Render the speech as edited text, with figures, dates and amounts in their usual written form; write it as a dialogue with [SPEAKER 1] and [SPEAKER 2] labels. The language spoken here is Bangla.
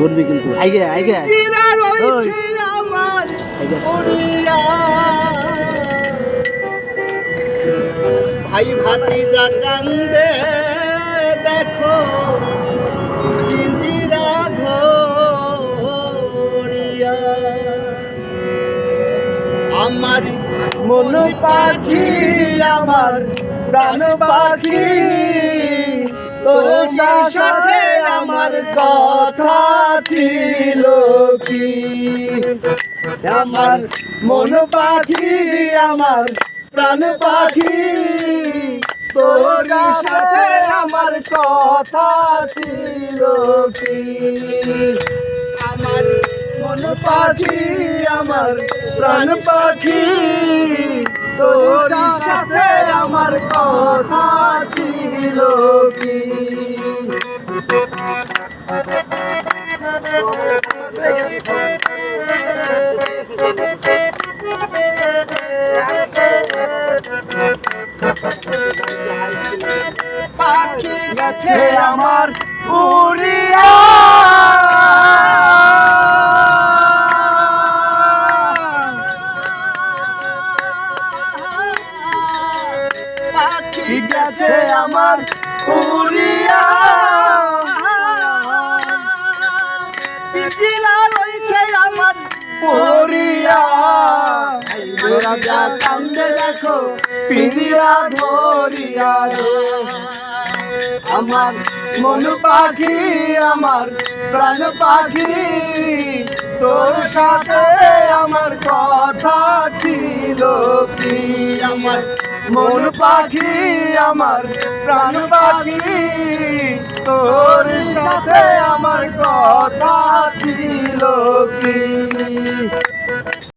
[SPEAKER 1] ধরবি কিন্তু আইগে আইগে
[SPEAKER 2] চিরা রয়েছে আমার পড়িয়া ভাই ভাতিজা কান্দে দেখো পিঞ্জিরা ধরিয়া আমার মন পাখি আমার প্রাণ পাখি তোর সাথে আমার কথা ছিল কি আমার মন পাখি আমার প্রাণ পাখি তোর সাথে আমার কথা ছিল কি আমার মন পাখি আমার প্রাণ পাখি তোর সাথে আমার কথা ছিল কি পাখি গেছে আমার উড়িয়া পাখি গেছে আমার উড়িয়া পিছিলা রয়েছে আমার পড়িয়া রাজা কান্দে দেখো পিঞ্জিরা ধরিয়া আমার মন পাখি আমার প্রাণ পাখি তোর সাথে আমার কথা ছিল কি আমার মন পাখি আমার প্রাণ পাখি তোর সাথে আমার কথা